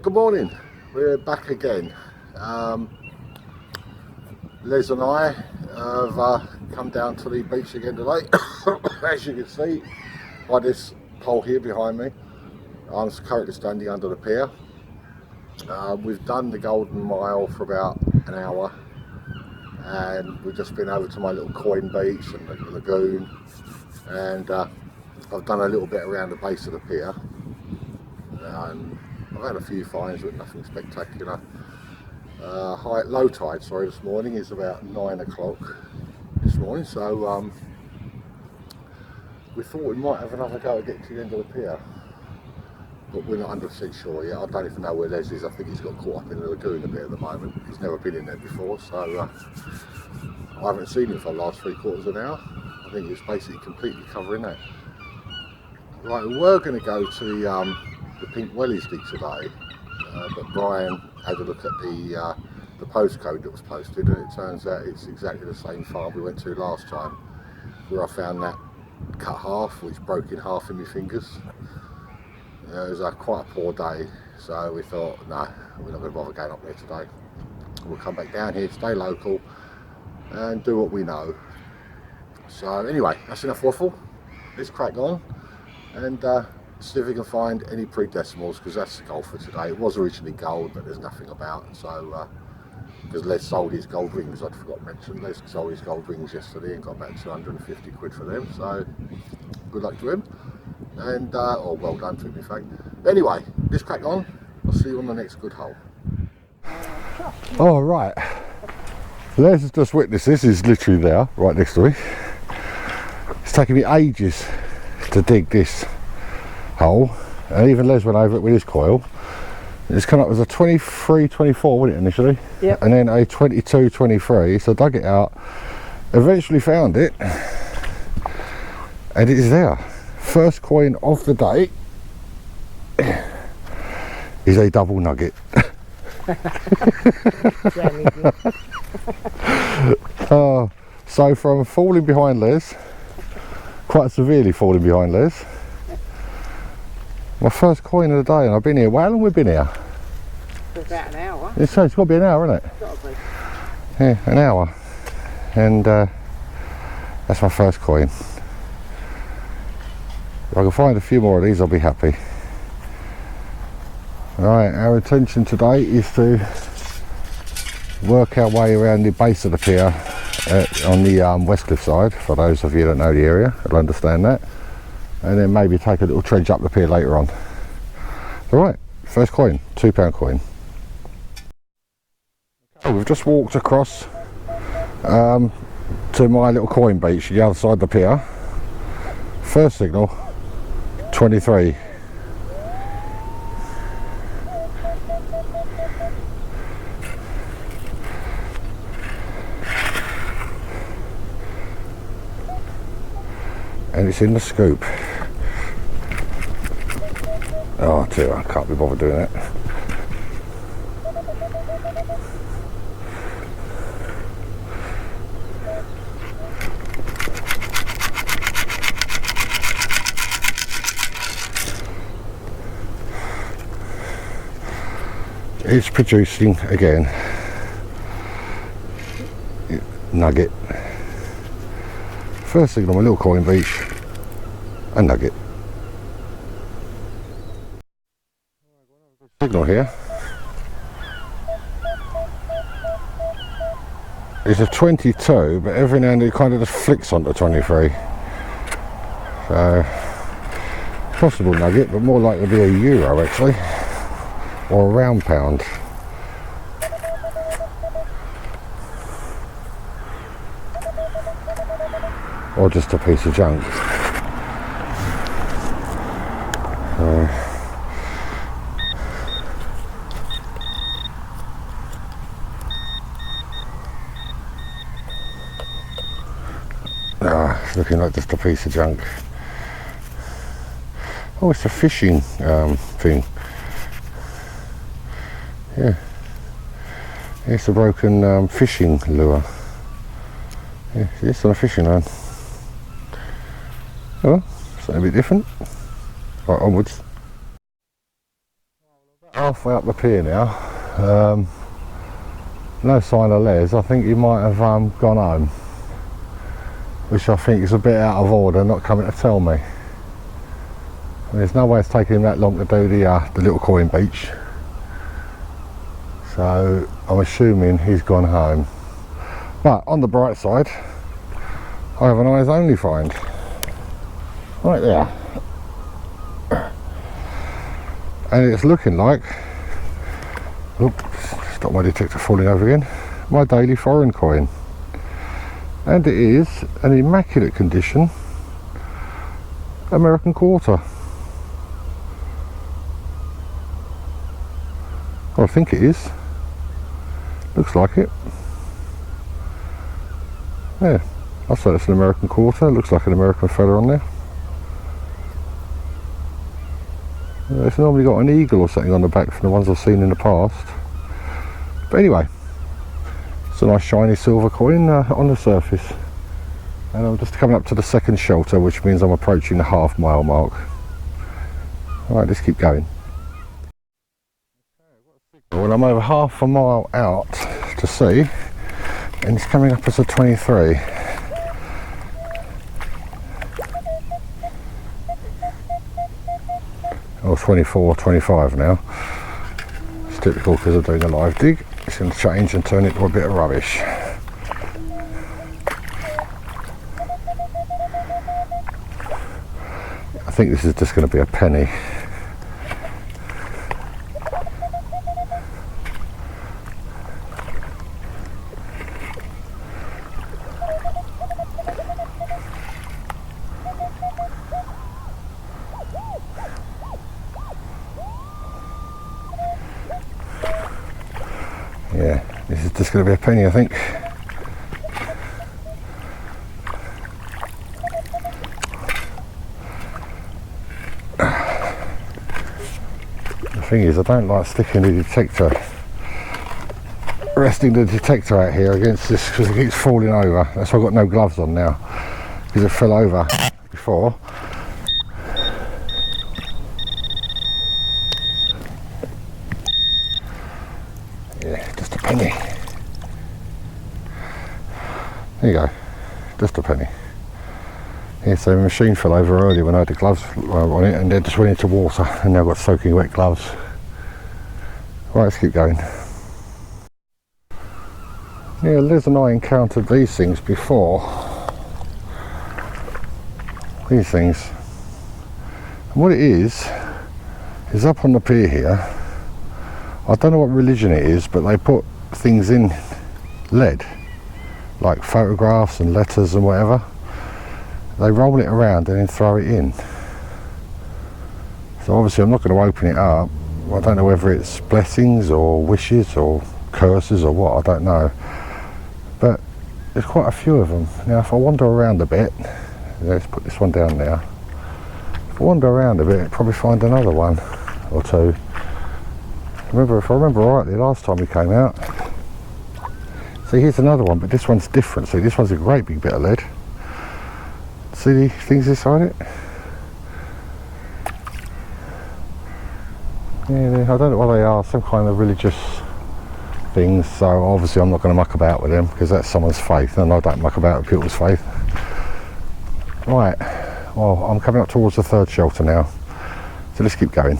Good morning, we're back again. Les and I have come down to the beach again today. As you can see by this pole here behind me, I'm currently standing under the pier. We've done the Golden Mile for about an hour and we've just been over to my little coin beach and the lagoon, and I've done a little bit around the base of the pier. I've had a few finds but nothing spectacular. Low tide, this morning is about 9 o'clock this morning, so we thought we might have another go at getting to the end of the pier, but we're not 100% sure yet. I don't even know where Les is. I think he's got caught up in the lagoon a bit at the moment. He's never been in there before, so I haven't seen him for the last 3/4 of an hour. I think it's basically completely covering that. Right, we were going to go to the Pink Wellies dig today, but Brian had a look at the postcode that was posted, and it turns out it's exactly the same farm we went to last time, where I found that cut half, which broke in half in my fingers. It was quite a poor day, so we thought, no, we're not going to bother going up there today. We'll come back down here, stay local, and do what we know. So anyway, that's enough waffle. Let's crack on and see if we can find any pre-decimals, because that's the goal for today. It was originally gold, but there's nothing about, so because Les sold his gold rings, I'd forgot to mention. Les sold his gold rings yesterday and got about 250 quid for them, so good luck to him, and or well done to him in fact. Anyway, let's crack on. I'll see you on the next good hole. All right, Les has just witnessed this. He's literally there right next to me. It's taken me ages to dig this hole, and even Les went over it with his coil. It's come up as a 23-24, wasn't it, initially? Yep. And then a 22-23, so I dug it out, eventually found it, and it is there. First coin of the day is a double nugget. So from falling behind Les, quite severely falling behind Les, my first coin of the day, and I've been here. How long have we been here? For about an hour. It's got to be an hour, isn't it? It's got to be. Yeah, an hour. And that's my first coin. If I can find a few more of these, I'll be happy. Right, our intention today is to work our way around the base of the pier on the West Cliff side. For those of you that know the area, will understand that. And then maybe take a little trudge up the pier later on. Alright, first coin, £2 coin. Oh, we've just walked across to my little coin beach, the other side of the pier. First signal, 23. And it's in the scoop. Oh dear, I can't be bothered doing that. It's producing again. Nugget. First signal on my little coin beach, a nugget. Signal here. It's a 22, but every now and then it kind of just flicks onto 23. So, possible nugget, but more likely to be a euro actually, or a round pound. Or just a piece of junk. It's looking like just a piece of junk. Oh, it's a fishing thing. Yeah, it's a broken fishing lure. Yeah, it's on a fishing line. Oh, something a bit different. Right, onwards. halfway up the pier now. No sign of Les. I think he might have gone home, which I think is a bit out of order, not coming to tell me. I mean, there's no way it's taking him that long to do the little coin beach, so I'm assuming he's gone home. But on the bright side, I have an eyes only find right there, and it's looking like, oops, stop my detector falling over again, my daily foreign coin, and it is an immaculate condition American quarter. I think it is, looks like it. Yeah, I'll say it's an American quarter. It looks like an American feather on there. It's normally got an eagle or something on the back from the ones I've seen in the past. But anyway, it's a nice shiny silver coin on the surface. And I'm just coming up to the second shelter, which means I'm approaching the half-mile mark. Alright, let's keep going. Well, I'm over half a mile out to sea, and it's coming up as a 23. Or 24, 25 now. It's typical because I'm doing a live dig. It's going to change and turn it to a bit of rubbish. I think this is just going to be a penny. Yeah, this is just going to be a penny, I think. The thing is, I don't like sticking the detector, resting the detector out here against this, because it keeps falling over. That's why I've got no gloves on now, because it fell over before. Yeah, just a penny. There you go, just a penny. Yeah, so the machine fell over earlier when I had the gloves on it, and then just went into water, and now I've got soaking wet gloves. Right, let's keep going. Yeah, Liz and I encountered these things before. These things. And what it is up on the pier here. I don't know what religion it is, but they put things in lead, like photographs and letters and whatever. They roll it around and then throw it in. So obviously I'm not going to open it up. I don't know whether it's blessings or wishes or curses or what, I don't know. But there's quite a few of them. Now if I wander around a bit, let's put this one down there. If I wander around a bit, I'll probably find another one or two. If I remember rightly, last time we came out, see, here's another one, but this one's different. See, this one's a great big bit of lead. See the things inside it? Yeah, I don't know what they are, some kind of religious things, so obviously I'm not going to muck about with them, because that's someone's faith, and I don't muck about with people's faith. Right, well, I'm coming up towards the third shelter now, so let's keep going.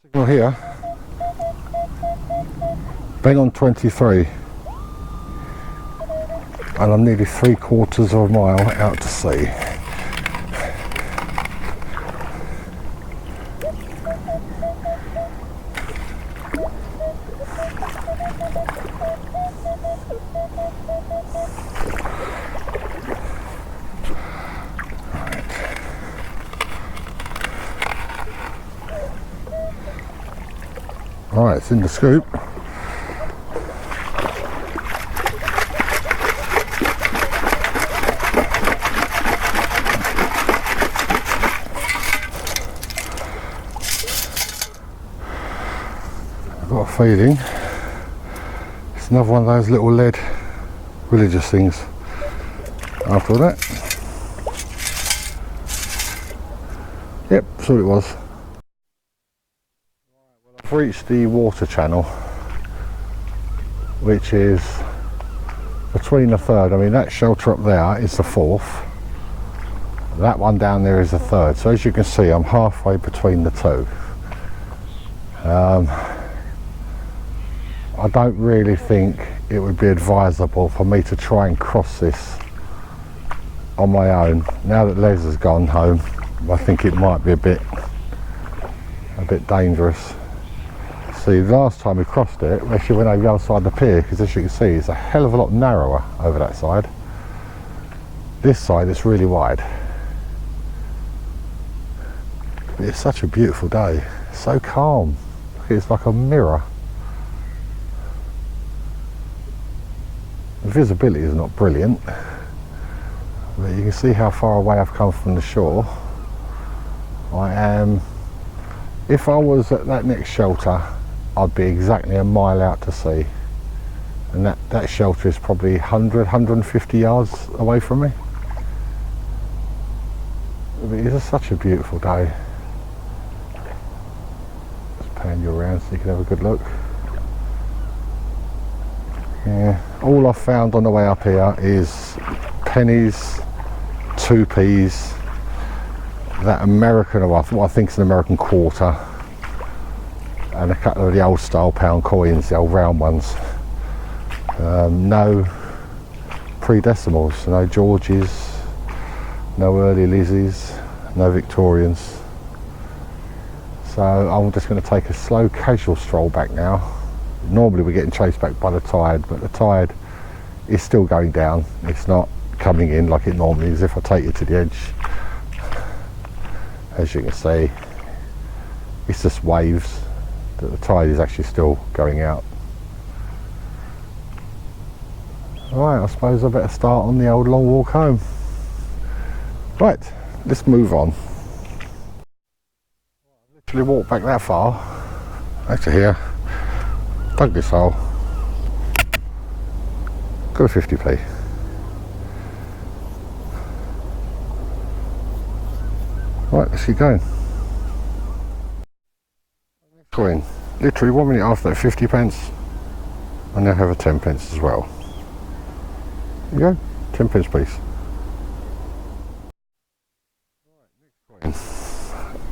Signal here, bang on 23, and I'm nearly 3/4 of a mile out to sea. Right, it's in the scoop. I've got a feeling it's another one of those little lead religious things. After that, yep, that's what it was. reached the water channel, which is between the third. I mean, that shelter up there is the fourth. That one down there is the third. So as you can see, I'm halfway between the two. I don't really think it would be advisable for me to try and cross this on my own. Now that Les has gone home, I think it might be a bit dangerous. See, last time we crossed it, we actually went over the other side of the pier, because as you can see, it's a hell of a lot narrower over that side. This side is really wide. But it's such a beautiful day, so calm. It's like a mirror. The visibility is not brilliant, but you can see how far away I've come from the shore. I am, if I was at that next shelter, I'd be exactly a mile out to sea, and that shelter is probably 150 yards away from me. But it is such a beautiful day. Just pan you around so you can have a good look. Yeah, all I've found on the way up here is pennies, 2p's, that American, or what I think is an American quarter, and a couple of the old style pound coins, the old round ones. No pre-decimals, no Georges, no early Lizzies, no Victorians. So I'm just going to take a slow casual stroll back now. Normally we're getting chased back by the tide, but the tide is still going down. It's not coming in like it normally is. If I take you to the edge, as you can see, it's just waves. The tide is actually still going out. Right, I suppose I better start on the old long walk home. Right, let's move on. I literally walked back that far, back to here, dug this hole, got a 50p. Right, let's keep going. Coin. Literally 1 minute after that 50p, I now have a 10p as well. There you go, 10p piece.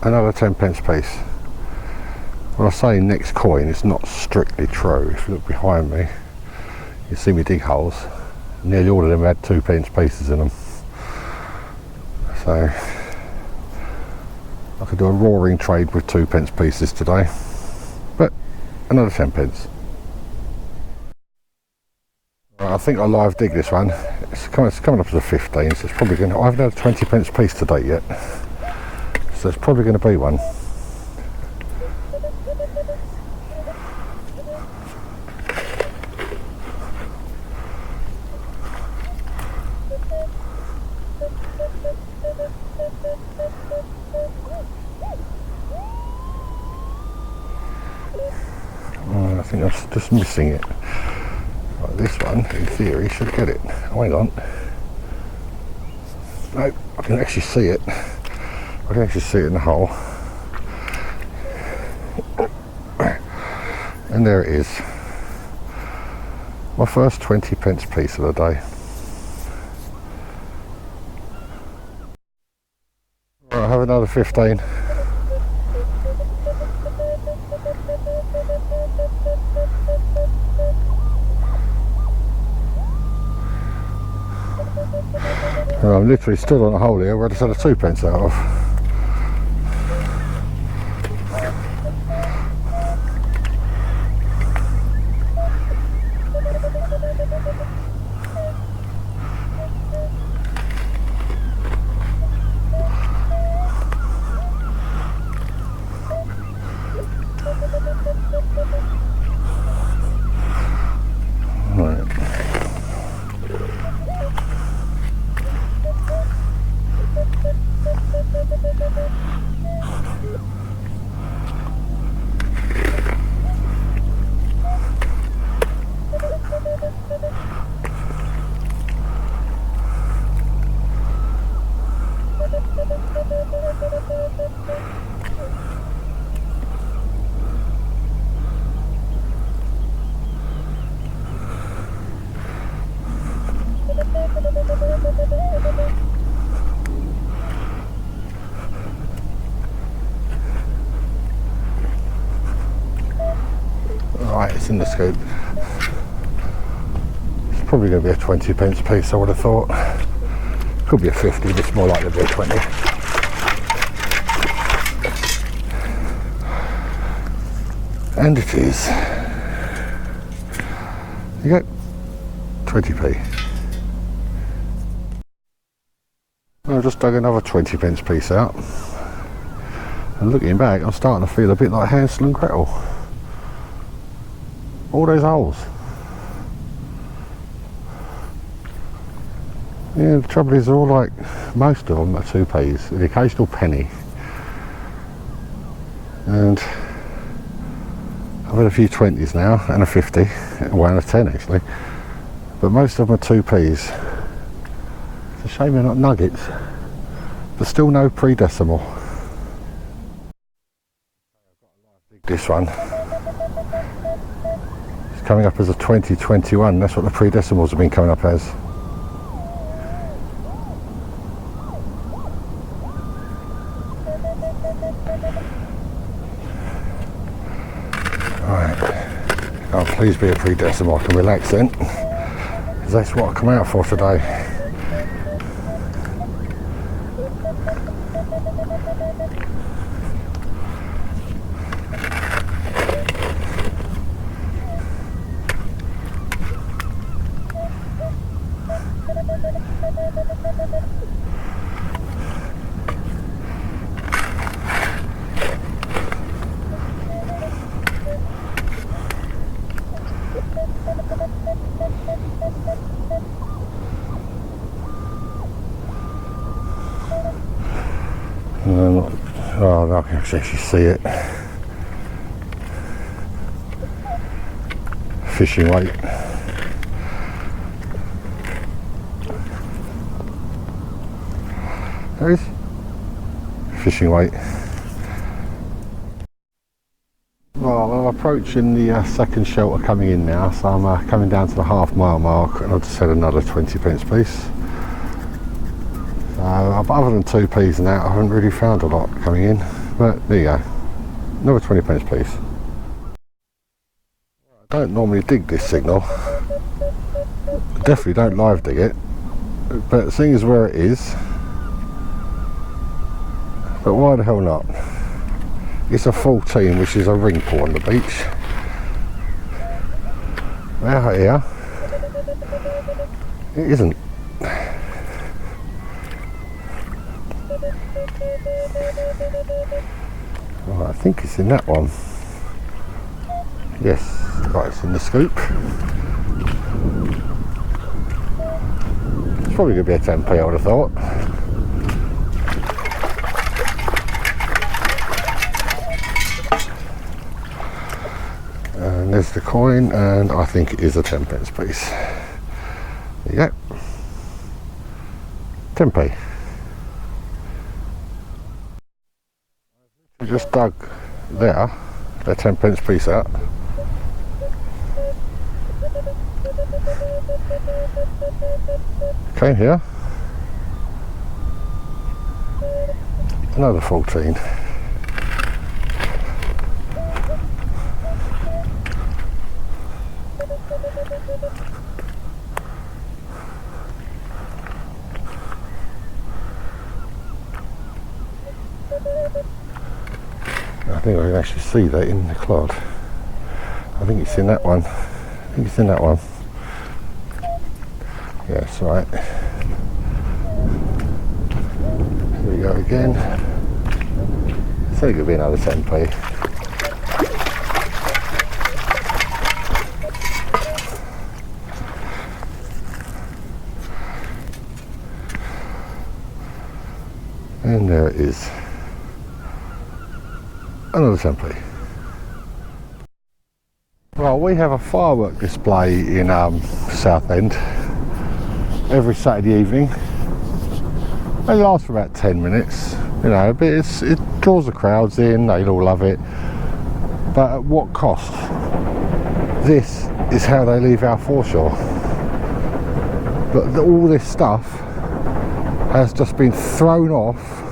Another 10p piece. When I say next coin, it's not strictly true. If you look behind me, you see me dig holes. Nearly all of them had 2p pieces in them. So I could do a roaring trade with 2p pieces today. But another 10p. Right, I think I'll live dig this one. It's coming up as a 15, so it's probably going to, I haven't had a 20p piece to date yet. So it's probably going to be one. I think I'm just missing it. Right, this one, in theory, should get it. Oh, hang on. No, I can actually see it. I can actually see it in the hole. And there it is. My first 20p piece of the day. Right, I'll have another 15. Well, I'm literally stood on a hole here where I just had a 2p out of. it's in the scoop. It's probably going to be a 20p piece, I would have thought. Could be a 50, but it's more likely to be a 20. And it is. There you go, 20p. I just dug another 20p piece out. And looking back, I'm starting to feel a bit like Hansel and Gretel. All those holes. Yeah, the trouble is they're all like, most of them are 2p's, the occasional penny. And I've had a few 20s now, and a 50, well, and a 10 actually. But most of them are 2p's. It's a shame they're not nuggets, but still no pre-decimal. This one, it's coming up as a 2021, that's what the pre-decimals have been coming up as. Right, oh please be a pre-decimal, I can relax then, because that's what I come out for today. Oh, I can actually see it. Fishing weight. There is fishing weight. Well, I'm approaching the second shelter coming in now, so I'm coming down to the half-mile mark, and I've just had another 20p piece. Other than 2p's and that, I haven't really found a lot coming in, but there you go, another 20p piece. I don't normally dig this signal, I definitely don't live dig it, but seeing as where it is, but why the hell not? It's a 14, which is a ring pull on the beach. Out here, it isn't. Right, I think it's in that one. Yes, right, it's in the scoop. It's probably going to be a 10p, I would have thought. And there's the coin, and I think it is a 10p piece. There you go. 10p. I just dug there, the 10p piece out. Came here. Another 14. I think I can actually see that in the clod. I think it's in that one. I think it's in that one. Yes, right. Here we go again. So it could be another 10p. And there it is. Another 10p. Well, we have a firework display in Southend every Saturday evening. It lasts for about 10 minutes, you know, but it draws the crowds in, they all love it. But at what cost? This is how they leave our foreshore. But all this stuff has just been thrown off.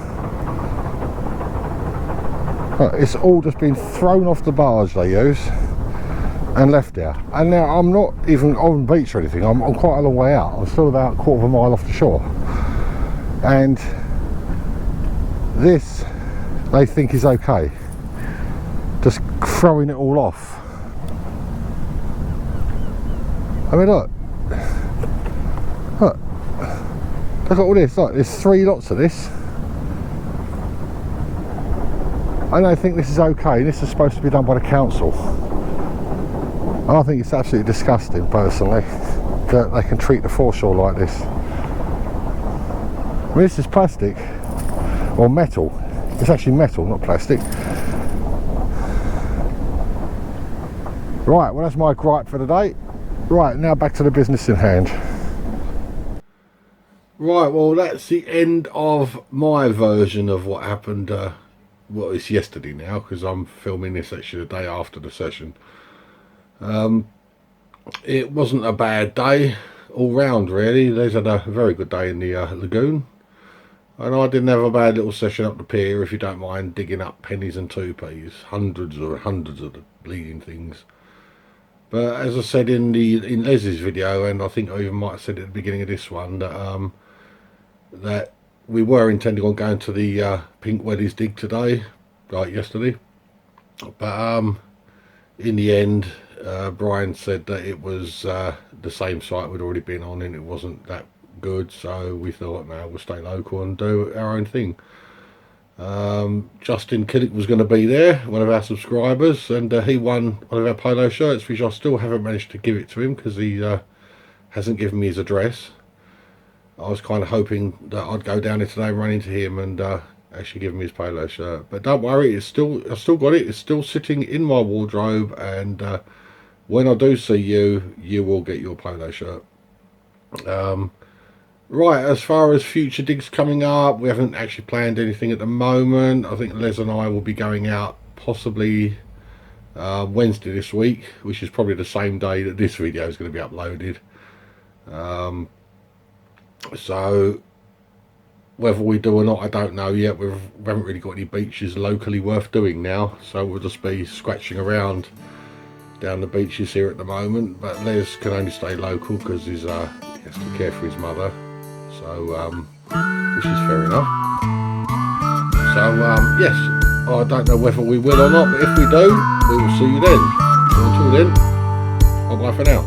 It's all just been thrown off the barge they use, and left there. And now I'm not even on the beach or anything, I'm quite a long way out. I'm still about a quarter of a mile off the shore. And this, they think is okay. Just throwing it all off. I mean, look. Look. Look at all this. Look, there's 3 lots of this. I don't think this is okay. This is supposed to be done by the council. I think it's absolutely disgusting, personally, that they can treat the foreshore like this. I mean, this is plastic, or metal. It's actually metal, not plastic. Right, well, that's my gripe for the day. Right, now back to the business in hand. Right, well, that's the end of my version of what happened. Well, it's yesterday now, because I'm filming this actually the day after the session. It wasn't a bad day all round, really. Les had a very good day in the Lagoon, and I didn't have a bad little session up the pier, if you don't mind digging up pennies and 2p's, hundreds of the bleeding things. But as I said in Les's video, and I think I even might have said at the beginning of this one, that we were intending on going to the Pink Weddies dig today, like yesterday, but in the end, Brian said that it was the same site we'd already been on and it wasn't that good, so we thought, no, we'll stay local and do our own thing. Justin Kiddick was going to be there, one of our subscribers, and he won one of our polo shirts, which I still haven't managed to give it to him because he hasn't given me his address. I was kind of hoping that I'd go down there today, run into him and actually give him his polo shirt, but don't worry, I've still got it. It's still sitting in my wardrobe, and when I do see you, you will get your polo shirt. Right, as far as future digs coming up, we haven't actually planned anything at the moment. I think Les and I will be going out possibly Wednesday this week, which is probably the same day that this video is going to be uploaded. So whether we do or not, I don't know yet. We haven't really got any beaches locally worth doing now, so we'll just be scratching around down the beaches here at the moment. But Les can only stay local because he has to care for his mother, so which is fair enough. So yes, I don't know whether we will or not, but if we do, we will see you then. So until then, bye bye for now.